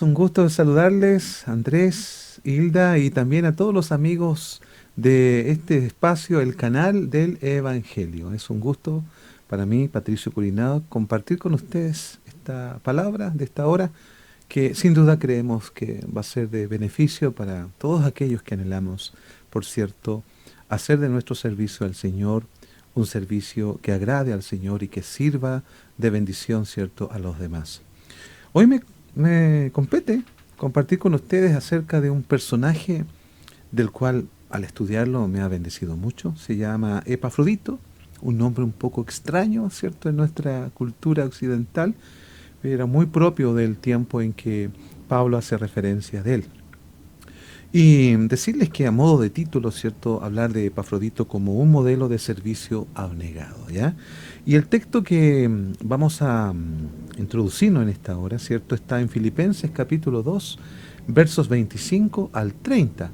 Un gusto de saludarles, Andrés, Hilda y también a todos los amigos de este espacio, el canal del Evangelio. Es un gusto para mí, Patricio Curinado, compartir con ustedes esta palabra de esta hora que sin duda creemos que va a ser de beneficio para todos aquellos que anhelamos, por cierto, hacer de nuestro servicio al Señor un servicio que agrade al Señor y que sirva de bendición, cierto, a los demás. Hoy me compete compartir con ustedes acerca de un personaje del cual al estudiarlo me ha bendecido mucho. Se llama Epafrodito, un nombre un poco extraño, ¿cierto?, en nuestra cultura occidental, pero muy propio del tiempo en que Pablo hace referencia de él. Y decirles que a modo de título, ¿cierto?, hablar de Epafrodito como un modelo de servicio abnegado, ¿ya? Y el texto que vamos a introducirnos en esta hora, ¿cierto?, está en Filipenses capítulo 2, versos 25 al 30,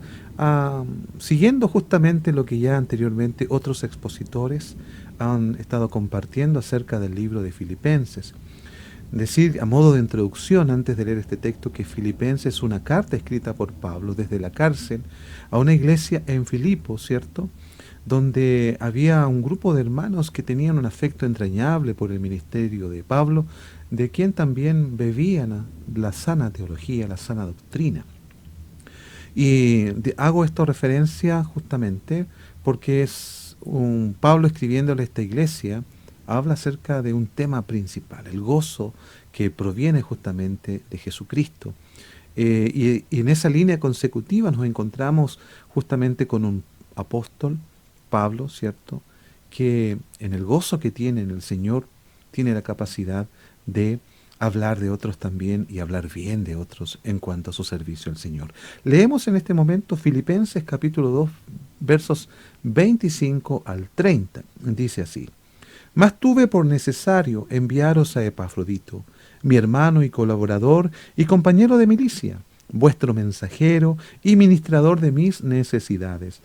siguiendo justamente lo que ya anteriormente otros expositores han estado compartiendo acerca del libro de Filipenses. Decir a modo de introducción, antes de leer este texto, que Filipenses es una carta escrita por Pablo desde la cárcel a una iglesia en Filipo, ¿cierto?, donde había un grupo de hermanos que tenían un afecto entrañable por el ministerio de Pablo, de quien también bebían la sana teología, la sana doctrina. Y hago esta referencia justamente porque es un Pablo escribiéndole a esta iglesia, habla acerca de un tema principal, el gozo que proviene justamente de Jesucristo. Y en esa línea consecutiva nos encontramos justamente con un apóstol, Pablo, ¿cierto?, que en el gozo que tiene en el Señor tiene la capacidad de hablar de otros también y hablar bien de otros en cuanto a su servicio al Señor. Leemos en este momento Filipenses capítulo 2, versos 25 al 30. Dice así: Mas tuve por necesario enviaros a Epafrodito, mi hermano y colaborador y compañero de milicia, vuestro mensajero y ministrador de mis necesidades,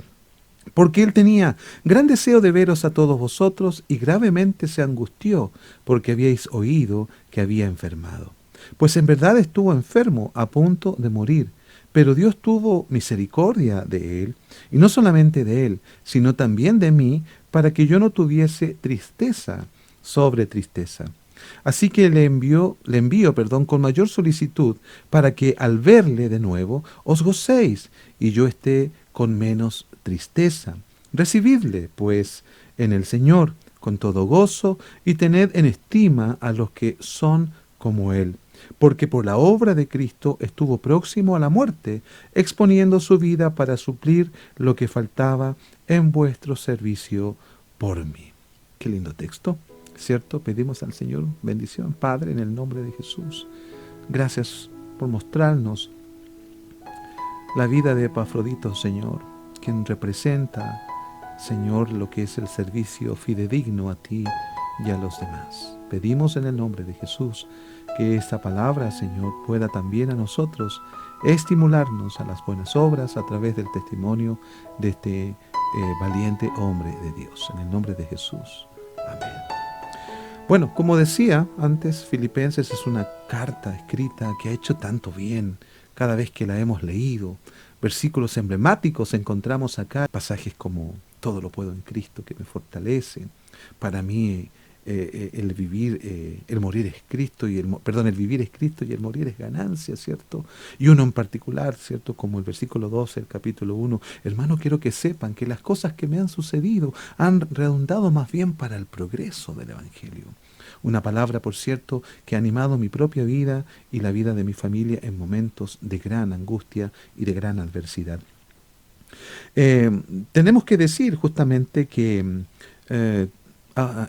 porque él tenía gran deseo de veros a todos vosotros y gravemente se angustió porque habíais oído que había enfermado. Pues en verdad estuvo enfermo a punto de morir, pero Dios tuvo misericordia de él, y no solamente de él, sino también de mí, para que yo no tuviese tristeza sobre tristeza. Así que le envío, con mayor solicitud, para que al verle de nuevo os gocéis y yo esté con menos tristeza. Recibidle, pues, en el Señor con todo gozo y tened en estima a los que son como Él, porque por la obra de Cristo estuvo próximo a la muerte, exponiendo su vida para suplir lo que faltaba en vuestro servicio por mí. Qué lindo texto, ¿cierto? Pedimos al Señor bendición. Padre, en el nombre de Jesús, gracias por mostrarnos la vida de Epafrodito, Señor, quien representa, Señor, lo que es el servicio fidedigno a ti y a los demás. Pedimos en el nombre de Jesús que esta palabra, Señor, pueda también a nosotros estimularnos a las buenas obras a través del testimonio de este valiente hombre de Dios. En el nombre de Jesús. Amén. Bueno, como decía antes, Filipenses es una carta escrita que ha hecho tanto bien cada vez que la hemos leído. Versículos emblemáticos encontramos acá, pasajes como todo lo puedo en Cristo que me fortalece. Para mí el vivir, el morir es Cristo y el vivir es Cristo y el morir es ganancia, ¿cierto? Y uno en particular, ¿cierto? Como el versículo 12 del capítulo 1, hermano, quiero que sepan que las cosas que me han sucedido han redundado más bien para el progreso del Evangelio. Una palabra, por cierto, que ha animado mi propia vida y la vida de mi familia en momentos de gran angustia y de gran adversidad. Tenemos que decir justamente que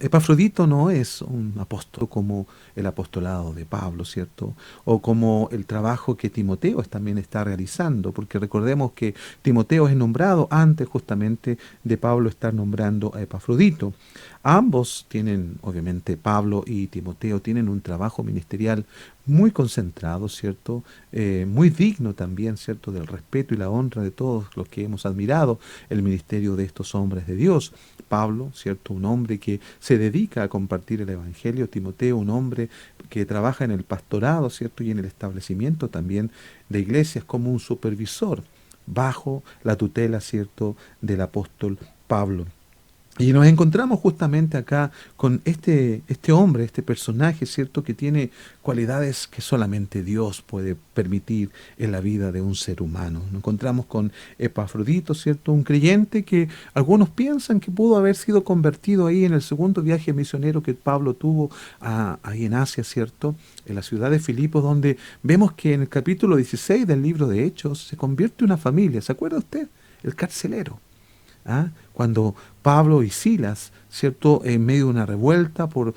Epafrodito no es un apóstol como el apostolado de Pablo, ¿cierto? O como el trabajo que Timoteo también está realizando, porque recordemos que Timoteo es nombrado antes justamente de Pablo estar nombrando a Epafrodito. Ambos tienen, obviamente, Pablo y Timoteo, tienen un trabajo ministerial muy concentrado, ¿cierto? Muy digno también, ¿cierto? Del respeto y la honra de todos los que hemos admirado el ministerio de estos hombres de Dios. Pablo, ¿cierto? Un hombre que se dedica a compartir el Evangelio. Timoteo, un hombre que trabaja en el pastorado, ¿cierto? Y en el establecimiento también de iglesias como un supervisor, bajo la tutela, ¿cierto?, del apóstol Pablo. Y nos encontramos justamente acá con este hombre, este personaje, ¿cierto?, que tiene cualidades que solamente Dios puede permitir en la vida de un ser humano. Nos encontramos con Epafrodito, ¿cierto?, un creyente que algunos piensan que pudo haber sido convertido ahí en el segundo viaje misionero que Pablo tuvo ahí en Asia, ¿cierto?, en la ciudad de Filipos, donde vemos que en el capítulo 16 del libro de Hechos se convierte una familia. ¿Se acuerda usted? El carcelero. ¿Ah? Cuando Pablo y Silas, ¿cierto?, en medio de una revuelta por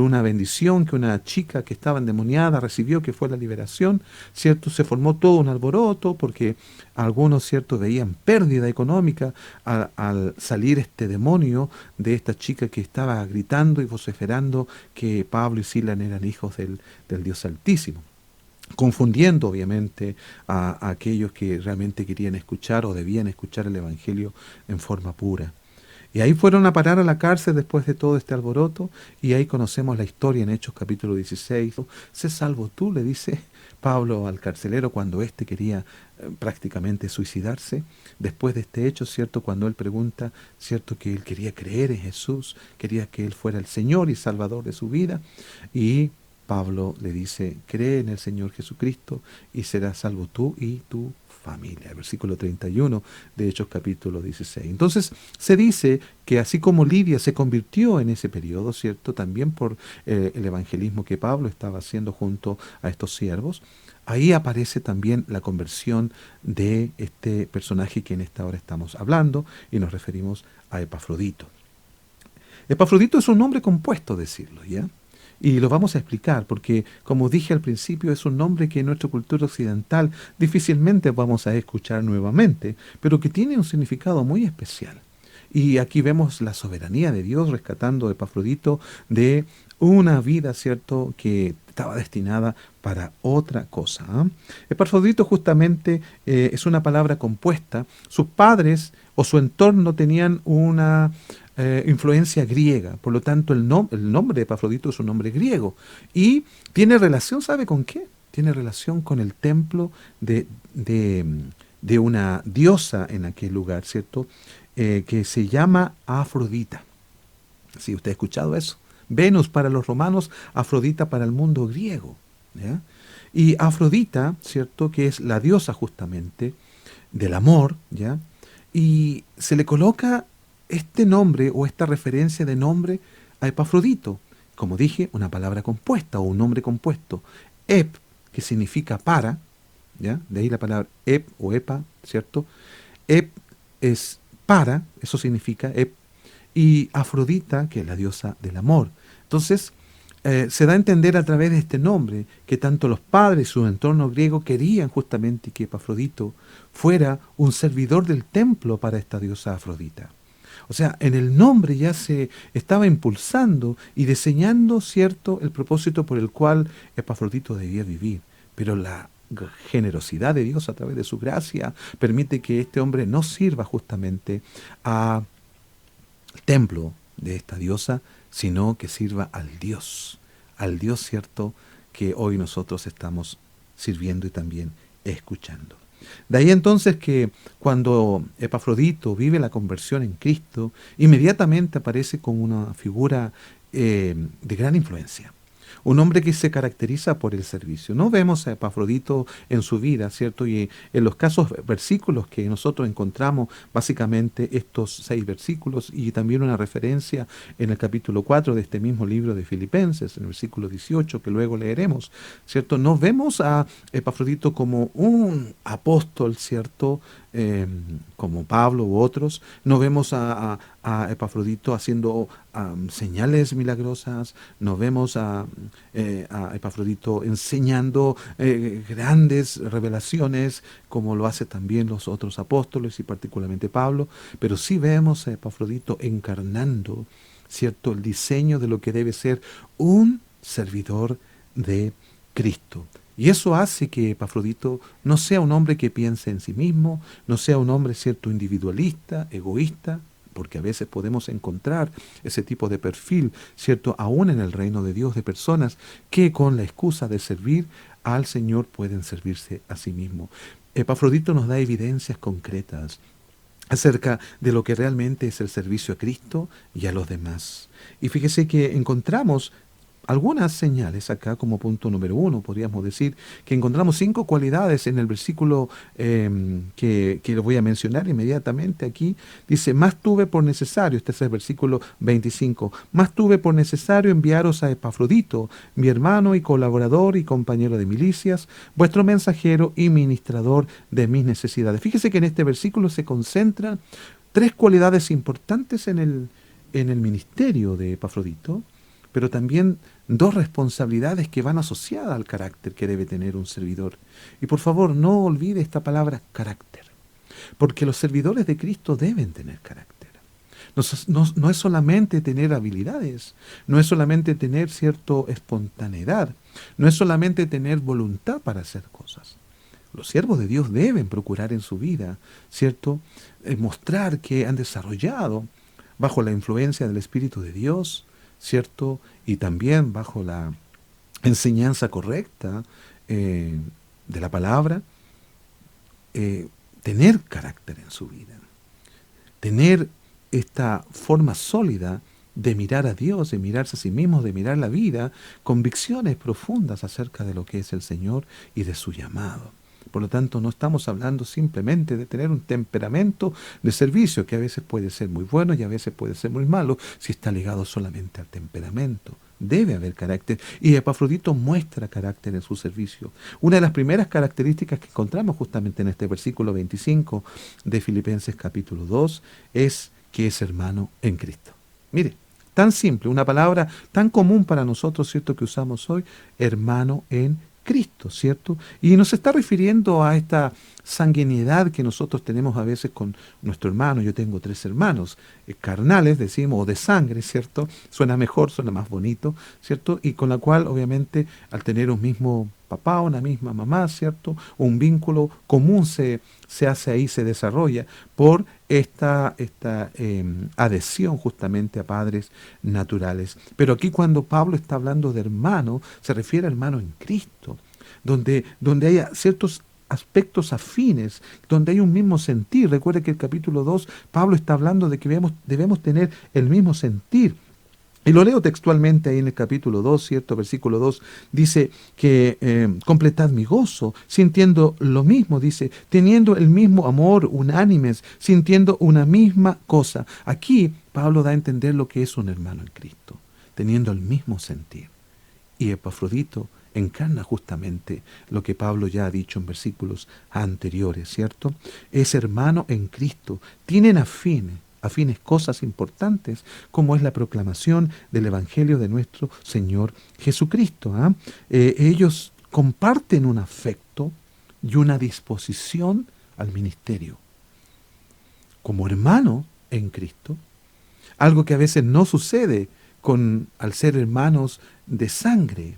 una bendición que una chica que estaba endemoniada recibió, que fue la liberación, ¿cierto?, se formó todo un alboroto porque algunos, ¿cierto?, veían pérdida económica al salir este demonio de esta chica que estaba gritando y vociferando que Pablo y Silas eran hijos del Dios Altísimo, confundiendo obviamente a aquellos que realmente querían escuchar o debían escuchar el Evangelio en forma pura. Y ahí fueron a parar a la cárcel después de todo este alboroto, y ahí conocemos la historia en Hechos capítulo 16. Sé salvo tú, le dice Pablo al carcelero cuando éste quería prácticamente suicidarse. Después de este hecho, ¿cierto?, cuando él pregunta, ¿cierto?, que él quería creer en Jesús, quería que él fuera el Señor y Salvador de su vida, y Pablo le dice, cree en el Señor Jesucristo y serás salvo tú y tu familia. Versículo 31 de Hechos capítulo 16. Entonces se dice que así como Lidia se convirtió en ese periodo, ¿cierto?, también por el evangelismo que Pablo estaba haciendo junto a estos siervos, ahí aparece también la conversión de este personaje que en esta hora estamos hablando, y nos referimos a Epafrodito. Epafrodito es un nombre compuesto, decirlo, ¿ya? Y lo vamos a explicar porque, como dije al principio, es un nombre que en nuestra cultura occidental difícilmente vamos a escuchar nuevamente, pero que tiene un significado muy especial. Y aquí vemos la soberanía de Dios rescatando a Epafrodito de una vida, ¿cierto?, que estaba destinada para otra cosa. ¿Ah? Epafrodito justamente es una palabra compuesta. Sus padres o su entorno tenían una influencia griega, por lo tanto el nombre de Epafrodito es un nombre griego y tiene relación, ¿sabe con qué? Tiene relación con el templo de, de una diosa en aquel lugar, ¿cierto? Que se llama Afrodita. ¿Sí? ¿Usted ha escuchado eso? Venus para los romanos, Afrodita para el mundo griego. ¿Ya? Y Afrodita, ¿cierto?, que es la diosa justamente del amor, ¿ya? Y se le coloca este nombre o esta referencia de nombre a Epafrodito. Como dije, una palabra compuesta o un nombre compuesto. Ep, que significa para, ¿ya? De ahí la palabra ep o epa, ¿cierto? Ep es para, eso significa ep, y Afrodita, que es la diosa del amor. Entonces, se da a entender a través de este nombre que tanto los padres y su entorno griego querían justamente que Epafrodito fuera un servidor del templo para esta diosa Afrodita. O sea, en el nombre ya se estaba impulsando y diseñando, cierto, el propósito por el cual Epafrodito debía vivir. Pero la generosidad de Dios a través de su gracia permite que este hombre no sirva justamente al templo de esta diosa, sino que sirva al Dios cierto que hoy nosotros estamos sirviendo y también escuchando. De ahí entonces que cuando Epafrodito vive la conversión en Cristo, inmediatamente aparece como una figura de gran influencia. Un hombre que se caracteriza por el servicio. No vemos a Epafrodito en su vida, ¿cierto? Y en los casos versículos que nosotros encontramos, básicamente estos 6 versículos, y también una referencia en el capítulo 4 de este mismo libro de Filipenses, en el versículo 18, que luego leeremos, ¿cierto? No vemos a Epafrodito como un apóstol, ¿cierto? Como Pablo u otros. No vemos a Epafrodito haciendo señales milagrosas. No vemos a Epafrodito enseñando grandes revelaciones como lo hace también los otros apóstoles y particularmente Pablo, pero sí vemos a Epafrodito encarnando ¿cierto?, el diseño de lo que debe ser un servidor de Cristo. Y eso hace que Epafrodito no sea un hombre que piense en sí mismo, no sea un hombre, cierto, individualista, egoísta, porque a veces podemos encontrar ese tipo de perfil, cierto, aún en el reino de Dios, de personas que con la excusa de servir al Señor pueden servirse a sí mismo. Epafrodito nos da evidencias concretas acerca de lo que realmente es el servicio a Cristo y a los demás. Y fíjese que encontramos algunas señales acá como punto número uno, podríamos decir que encontramos 5 cualidades en el versículo que lo voy a mencionar inmediatamente aquí. Dice, más tuve por necesario, este es el versículo 25, más tuve por necesario enviaros a Epafrodito, mi hermano y colaborador y compañero de milicias, vuestro mensajero y ministrador de mis necesidades. Fíjese que en este versículo se concentran 3 cualidades importantes en el ministerio de Epafrodito, pero también 2 responsabilidades que van asociadas al carácter que debe tener un servidor. Y por favor, no olvide esta palabra carácter, porque los servidores de Cristo deben tener carácter. No es solamente tener habilidades, no es solamente tener cierta espontaneidad, no es solamente tener voluntad para hacer cosas. Los siervos de Dios deben procurar en su vida, ¿cierto?, mostrar que han desarrollado bajo la influencia del Espíritu de Dios, ¿cierto?, y también bajo la enseñanza correcta de la palabra, tener carácter en su vida, tener esta forma sólida de mirar a Dios, de mirarse a sí mismos, de mirar la vida, convicciones profundas acerca de lo que es el Señor y de su llamado. Por lo tanto, no estamos hablando simplemente de tener un temperamento de servicio, que a veces puede ser muy bueno y a veces puede ser muy malo, si está ligado solamente al temperamento. Debe haber carácter, y Epafrodito muestra carácter en su servicio. Una de las primeras características que encontramos justamente en este versículo 25 de Filipenses capítulo 2 es que es hermano en Cristo. Mire, tan simple, una palabra tan común para nosotros, ¿cierto?, que usamos hoy, hermano en Cristo, ¿cierto? Y nos está refiriendo a esta sanguinidad que nosotros tenemos a veces con nuestro hermano. Yo tengo 3 hermanos carnales, decimos, o de sangre, ¿cierto? Suena mejor, suena más bonito, ¿cierto? Y con la cual, obviamente, al tener un mismo papá, una misma mamá, ¿cierto?, un vínculo común se hace ahí, se desarrolla por esta adhesión justamente a padres naturales. Pero aquí cuando Pablo está hablando de hermano, se refiere a hermano en Cristo, donde haya ciertos aspectos afines, donde hay un mismo sentir. Recuerde que el capítulo 2, Pablo está hablando de que debemos tener el mismo sentir. Y lo leo textualmente ahí en el capítulo 2, ¿cierto? Versículo 2, dice que completad mi gozo, sintiendo lo mismo, dice, teniendo el mismo amor, unánimes, sintiendo una misma cosa. Aquí Pablo da a entender lo que es un hermano en Cristo, teniendo el mismo sentir. Y Epafrodito encarna justamente lo que Pablo ya ha dicho en versículos anteriores, ¿cierto? Es hermano en Cristo, tienen afines cosas importantes, como es la proclamación del Evangelio de nuestro Señor Jesucristo. Ellos comparten un afecto y una disposición al ministerio. Como hermano en Cristo, algo que a veces no sucede al ser hermanos de sangre,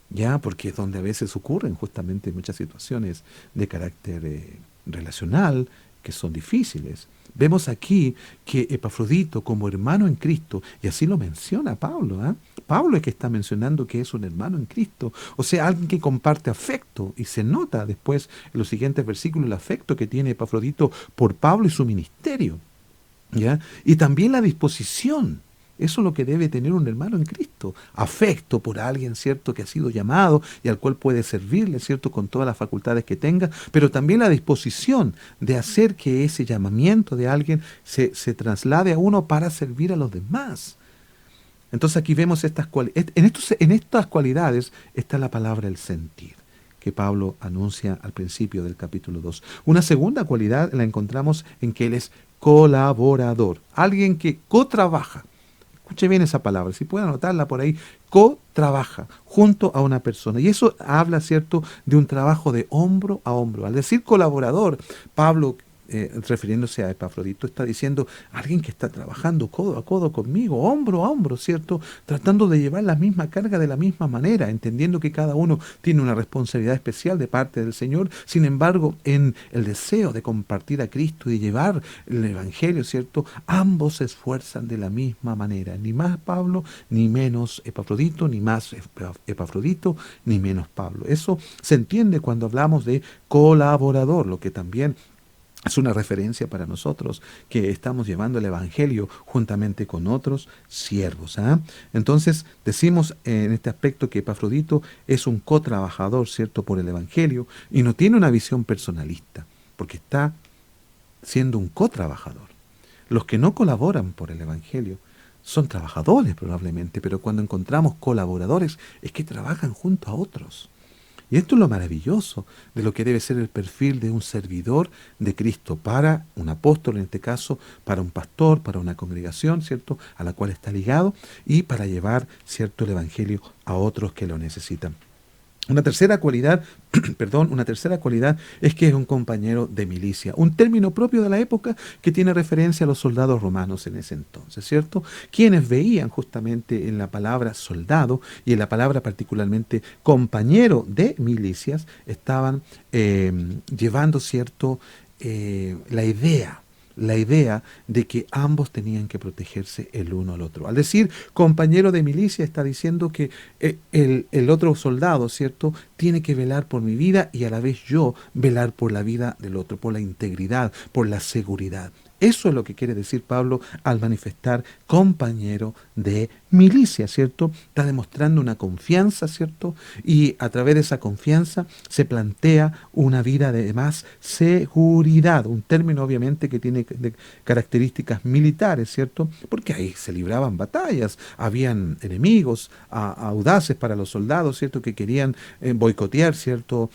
ya, porque es donde a veces ocurren justamente muchas situaciones de carácter relacional que son difíciles. Vemos aquí que Epafrodito, como hermano en Cristo, y así lo menciona Pablo, Pablo es que está mencionando que es un hermano en Cristo, o sea, alguien que comparte afecto, y se nota después en los siguientes versículos el afecto que tiene Epafrodito por Pablo y su ministerio, ¿ya? Y también la disposición. Eso es lo que debe tener un hermano en Cristo. Afecto por alguien, ¿cierto?, que ha sido llamado y al cual puede servirle, ¿cierto?, con todas las facultades que tenga, pero también la disposición de hacer que ese llamamiento de alguien se traslade a uno para servir a los demás. Entonces aquí vemos estas cualidades. En estas cualidades está la palabra el sentir, que Pablo anuncia al principio del capítulo 2. Una segunda cualidad la encontramos en que él es colaborador, alguien que cotrabaja. Escuche bien esa palabra, si puede anotarla por ahí, co-trabaja junto a una persona. Y eso habla, ¿cierto?, de un trabajo de hombro a hombro. Al decir colaborador, Pablo refiriéndose a Epafrodito, está diciendo alguien que está trabajando codo a codo conmigo, hombro a hombro, ¿cierto? Tratando de llevar la misma carga de la misma manera, entendiendo que cada uno tiene una responsabilidad especial de parte del Señor. Sin embargo, en el deseo de compartir a Cristo y llevar el Evangelio, ¿cierto? Ambos se esfuerzan de la misma manera, ni más Pablo, ni menos Epafrodito, ni más Epafrodito, ni menos Pablo. Eso se entiende cuando hablamos de colaborador, lo que también es una referencia para nosotros que estamos llevando el Evangelio juntamente con otros siervos. ¿Ah? Entonces decimos en este aspecto que Epafrodito es un cotrabajador, ¿cierto?, por el Evangelio y no tiene una visión personalista, porque está siendo un cotrabajador. Los que no colaboran por el Evangelio son trabajadores probablemente, pero cuando encontramos colaboradores es que trabajan junto a otros. Y esto es lo maravilloso de lo que debe ser el perfil de un servidor de Cristo para un apóstol, en este caso, para un pastor, para una congregación, ¿cierto?, a la cual está ligado y para llevar, ¿cierto?, el Evangelio a otros que lo necesitan. Una tercera cualidad, una tercera cualidad es que es un compañero de milicia, un término propio de la época que tiene referencia a los soldados romanos en ese entonces, ¿cierto? Quienes veían justamente en la palabra soldado y en la palabra particularmente compañero de milicias, estaban llevando, ¿cierto?, la idea de que ambos tenían que protegerse el uno al otro. Al decir compañero de milicia, está diciendo que el otro soldado, ¿cierto?, tiene que velar por mi vida y a la vez yo velar por la vida del otro, por la integridad, por la seguridad. Eso es lo que quiere decir Pablo al manifestar compañero de milicia, ¿cierto? Está demostrando una confianza, ¿cierto? Y a través de esa confianza se plantea una vida de más seguridad, un término obviamente que tiene características militares, ¿cierto? Porque ahí se libraban batallas, habían enemigos audaces para los soldados, ¿cierto? Que querían boicotear, ¿cierto?,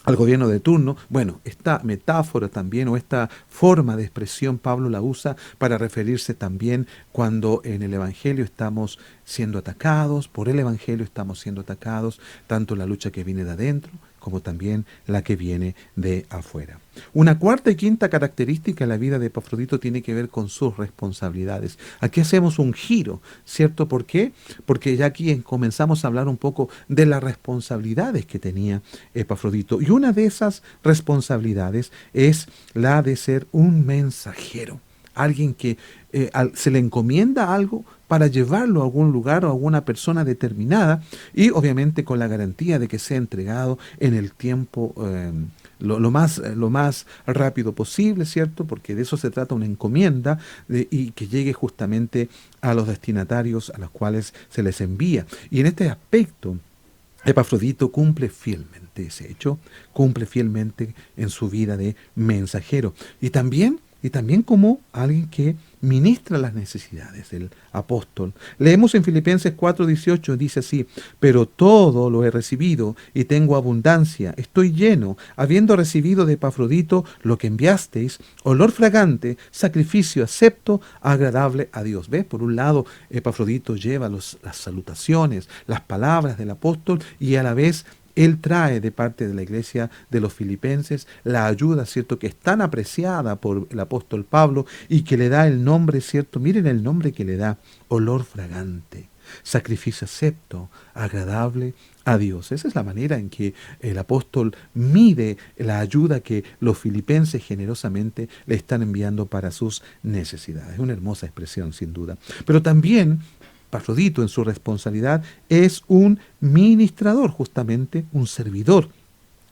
al gobierno de turno. Bueno, esta metáfora también o esta forma de expresión Pablo la usa para referirse también cuando en el Evangelio estamos siendo atacados, por el Evangelio estamos siendo atacados, tanto la lucha que viene de adentro como también la que viene de afuera. Una cuarta y quinta característica en la vida de Epafrodito tiene que ver con sus responsabilidades. Aquí hacemos un giro, ¿cierto? ¿Por qué? Porque ya aquí comenzamos a hablar un poco de las responsabilidades que tenía Epafrodito. Y una de esas responsabilidades es la de ser un mensajero. Alguien que se le encomienda algo para llevarlo a algún lugar o a alguna persona determinada y obviamente con la garantía de que sea entregado en el tiempo lo más rápido posible, ¿cierto? Porque de eso se trata una encomienda y que llegue justamente a los destinatarios a los cuales se les envía. Y en este aspecto, Epafrodito cumple fielmente ese hecho, cumple fielmente en su vida de mensajero. Y también como alguien que ministra las necesidades del apóstol. Leemos en Filipenses 4:18, dice así: pero todo lo he recibido y tengo abundancia, estoy lleno, habiendo recibido de Epafrodito lo que enviasteis, olor fragante, sacrificio acepto, agradable a Dios. ¿Ves? Por un lado, Epafrodito lleva las salutaciones, las palabras del apóstol y a la vez él trae de parte de la iglesia de los filipenses la ayuda, ¿cierto?, que es tan apreciada por el apóstol Pablo y que le da el nombre, ¿cierto? Miren el nombre que le da: olor fragante, sacrificio acepto, agradable a Dios. Esa es la manera en que el apóstol mide la ayuda que los filipenses generosamente le están enviando para sus necesidades. Una hermosa expresión, sin duda. Pero también Epafrodito en su responsabilidad es un ministrador, justamente un servidor.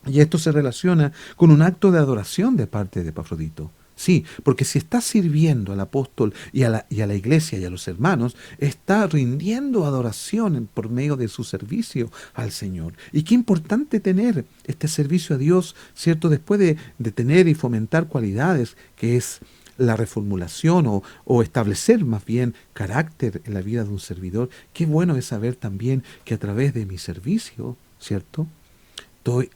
Y esto se relaciona con un acto de adoración de parte de Epafrodito. Sí, porque si está sirviendo al apóstol y a la iglesia y a los hermanos, está rindiendo adoración por medio de su servicio al Señor. Y qué importante tener este servicio a Dios, ¿cierto? Después de tener y fomentar cualidades que es la reformulación o establecer más bien carácter en la vida de un servidor. Qué bueno es saber también que a través de mi servicio, ¿cierto?,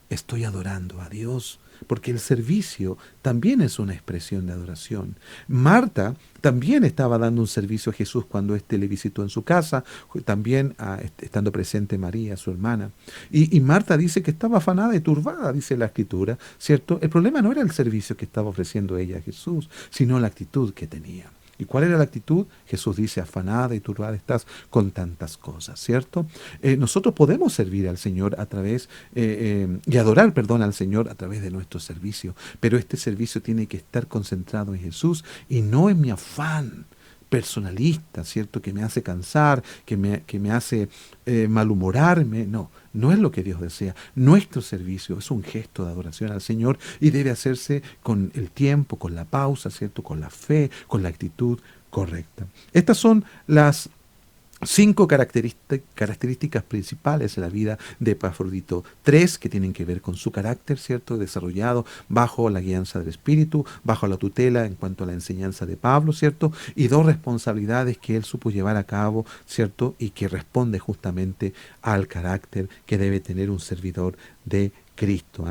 estoy adorando a Dios, porque el servicio también es una expresión de adoración. Marta también estaba dando un servicio a Jesús cuando éste le visitó en su casa, también estando presente María, su hermana. Y Marta dice que estaba afanada y turbada, dice la Escritura, ¿cierto? El problema no era el servicio que estaba ofreciendo ella a Jesús, sino la actitud que tenía. ¿Y cuál era la actitud? Jesús dice, afanada y turbada estás con tantas cosas, ¿cierto? Nosotros podemos servir al Señor a través, y adorar, perdón, al Señor a través de nuestro servicio, pero este servicio tiene que estar concentrado en Jesús y no en mi afán personalista, ¿cierto? Que me hace cansar, que me hace malhumorarme. No, no es lo que Dios desea. Nuestro servicio es un gesto de adoración al Señor y debe hacerse con el tiempo, con la pausa, ¿cierto? Con la fe, con la actitud correcta. Estas son las 5 características principales de la vida de Epafrodito. 3 que tienen que ver con su carácter, ¿cierto? Desarrollado bajo la guianza del Espíritu, bajo la tutela en cuanto a la enseñanza de Pablo, ¿cierto? Y 2 responsabilidades que él supo llevar a cabo, ¿cierto? Y que responde justamente al carácter que debe tener un servidor de Cristo.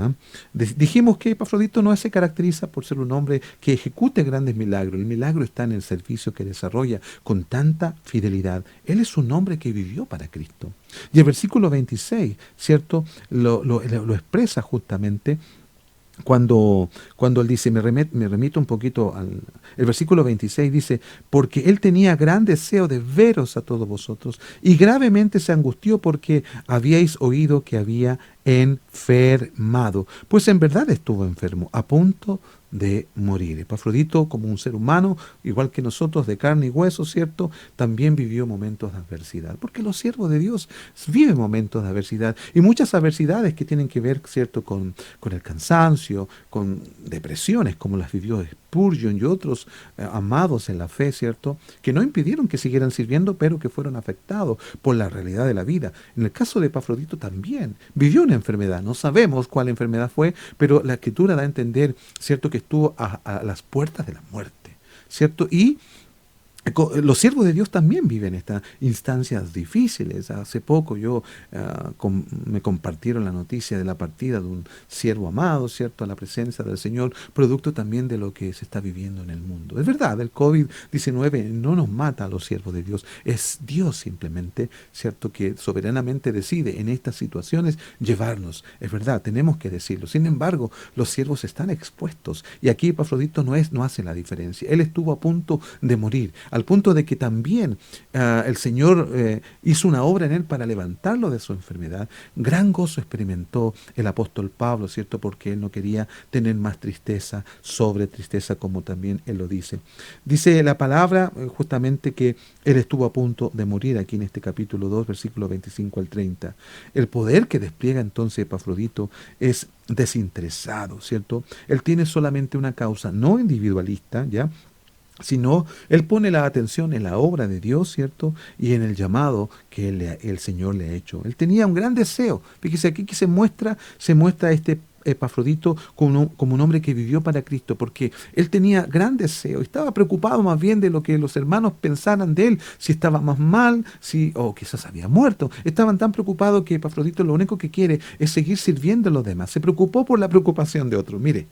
Dijimos que Epafrodito no se caracteriza por ser un hombre que ejecute grandes milagros. El milagro está en el servicio que desarrolla con tanta fidelidad. Él es un hombre que vivió para Cristo. Y el versículo 26, ¿cierto? Lo expresa justamente cuando él dice, me remito un poquito el versículo 26 dice, porque él tenía gran deseo de veros a todos vosotros y gravemente se angustió porque habíais oído que había enfermado. Pues en verdad estuvo enfermo, a punto de morir. Epafrodito, como un ser humano, igual que nosotros, de carne y hueso, ¿cierto? También vivió momentos de adversidad, porque los siervos de Dios viven momentos de adversidad, y muchas adversidades que tienen que ver, ¿cierto?, con el cansancio, con depresiones, como las vivió Spurgeon y otros amados en la fe, ¿cierto?, que no impidieron que siguieran sirviendo, pero que fueron afectados por la realidad de la vida. En el caso de Epafrodito también vivió una enfermedad, no sabemos cuál enfermedad fue, pero la Escritura da a entender, ¿cierto?, que estuvo a las puertas de la muerte, ¿cierto? Y los siervos de Dios también viven estas instancias difíciles. Hace poco me compartieron la noticia de la partida de un siervo amado, ¿cierto?, a la presencia del Señor, producto también de lo que se está viviendo en el mundo. Es verdad, el COVID-19 no nos mata a los siervos de Dios, es Dios simplemente, ¿cierto?, que soberanamente decide en estas situaciones llevarnos. Es verdad, tenemos que decirlo. Sin embargo, los siervos están expuestos, y aquí Epafrodito no hace la diferencia. Él estuvo a punto de morir, al punto de que también el Señor hizo una obra en él para levantarlo de su enfermedad. Gran gozo experimentó el apóstol Pablo, ¿cierto?, porque él no quería tener más tristeza sobre tristeza, como también él lo dice. Dice la palabra justamente que él estuvo a punto de morir aquí en este capítulo 2, versículo 25 al 30. El poder que despliega entonces Epafrodito es desinteresado, ¿cierto? Él tiene solamente una causa, no individualista, ¿ya?, sino él pone la atención en la obra de Dios, ¿cierto?, y en el llamado que el Señor le ha hecho. Él tenía un gran deseo. Fíjese aquí que se muestra este Epafrodito como un hombre que vivió para Cristo, porque él tenía gran deseo, estaba preocupado más bien de lo que los hermanos pensaran de él, si estaba más mal, o quizás había muerto. Estaban tan preocupados que Epafrodito lo único que quiere es seguir sirviendo a los demás. Se preocupó por la preocupación de otros. Mire,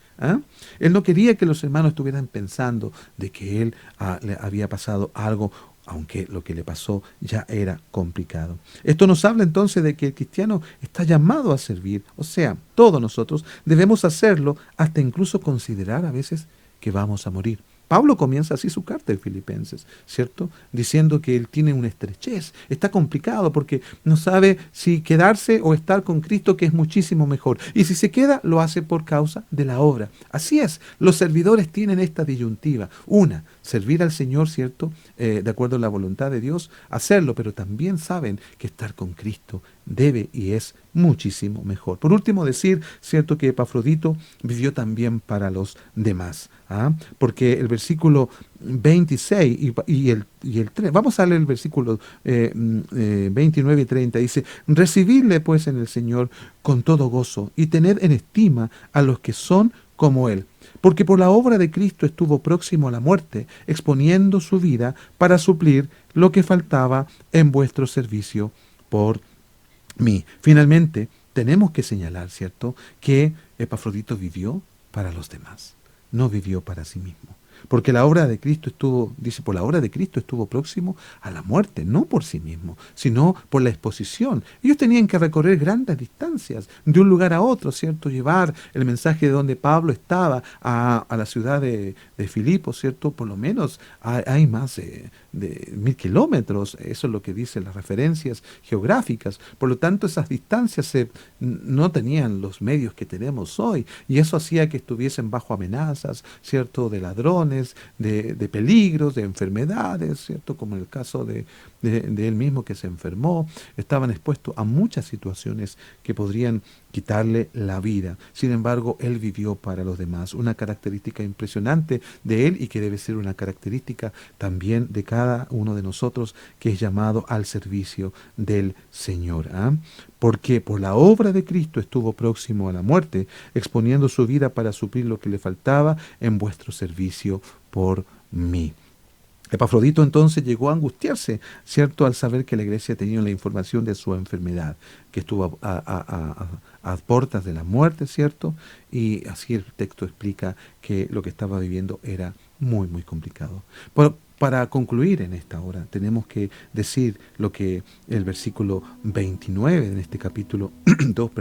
él no quería que los hermanos estuvieran pensando de que él le había pasado algo, aunque lo que le pasó ya era complicado. Esto nos habla entonces de que el cristiano está llamado a servir, o sea, todos nosotros debemos hacerlo, hasta incluso considerar a veces que vamos a morir. Pablo comienza así su carta de Filipenses, ¿cierto?, diciendo que él tiene una estrechez, está complicado porque no sabe si quedarse o estar con Cristo, que es muchísimo mejor. Y si se queda, lo hace por causa de la obra. Así es, los servidores tienen esta disyuntiva. Una, servir al Señor, ¿cierto?, de acuerdo a la voluntad de Dios, hacerlo, pero también saben que estar con Cristo debe y es muchísimo mejor. Por último, decir, ¿cierto?, que Epafrodito vivió también para los demás, porque el versículo 26 y el 3, vamos a leer el versículo 29 y 30, dice, recibidle pues en el Señor con todo gozo y tened en estima a los que son como Él, porque por la obra de Cristo estuvo próximo a la muerte, exponiendo su vida para suplir lo que faltaba en vuestro servicio por mí. Finalmente, tenemos que señalar, ¿cierto?, que Epafrodito vivió para los demás, no vivió para sí mismo. Porque la obra de Cristo estuvo, dice, por la obra de Cristo estuvo próximo a la muerte, no por sí mismo, sino por la exposición. Ellos tenían que recorrer grandes distancias, de un lugar a otro, ¿cierto? Llevar el mensaje de donde Pablo estaba a la ciudad de Filipo, ¿cierto? Por lo menos hay más de 1000 kilómetros, eso es lo que dicen las referencias geográficas. Por lo tanto, esas distancias no tenían los medios que tenemos hoy, y eso hacía que estuviesen bajo amenazas, ¿cierto?, de ladrones, de peligros, de enfermedades, ¿cierto?, como en el caso de él mismo que se enfermó. Estaban expuestos a muchas situaciones que podrían quitarle la vida. Sin embargo, él vivió para los demás. Una característica impresionante de él, y que debe ser una característica también de cada uno de nosotros, que es llamado al servicio del Señor. Porque por la obra de Cristo estuvo próximo a la muerte, exponiendo su vida para suplir lo que le faltaba en vuestro servicio por mí. Epafrodito entonces llegó a angustiarse, ¿cierto?, al saber que la iglesia tenía la información de su enfermedad, que estuvo a puertas de la muerte, ¿cierto? Y así el texto explica que lo que estaba viviendo era muy, muy complicado. Para concluir en esta hora, tenemos que decir lo que el versículo 29 en este capítulo 2,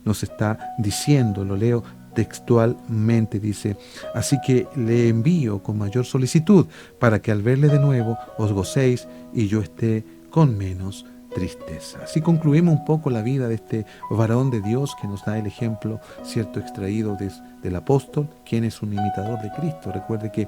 nos está diciendo. Lo leo textualmente, dice: así que le envío con mayor solicitud, para que al verle de nuevo os gocéis y yo esté con menos tristeza. Así concluimos un poco la vida de este varón de Dios, que nos da el ejemplo, ¿cierto?, extraído del apóstol, quien es un imitador de Cristo. Recuerde que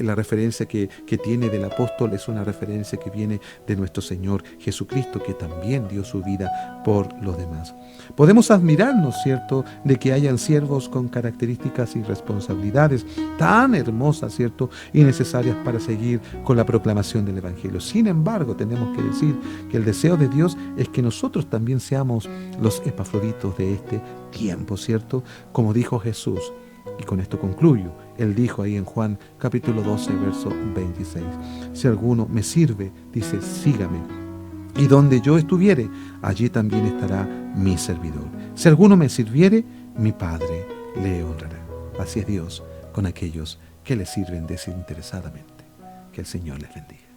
la referencia que tiene del apóstol es una referencia que viene de nuestro Señor Jesucristo, que también dio su vida por los demás. Podemos admirarnos, ¿cierto?, de que hayan siervos con características y responsabilidades tan hermosas, ¿cierto?, y necesarias para seguir con la proclamación del Evangelio. Sin embargo, tenemos que decir que el deseo de Dios es que nosotros también seamos los Epafroditos de este tiempo, ¿cierto? Como dijo Jesús, y con esto concluyo. Él dijo ahí en Juan capítulo 12, verso 26, si alguno me sirve, dice, sígame. Y donde yo estuviere, allí también estará mi servidor. Si alguno me sirviere, mi Padre le honrará. Así es Dios con aquellos que le sirven desinteresadamente. Que el Señor les bendiga.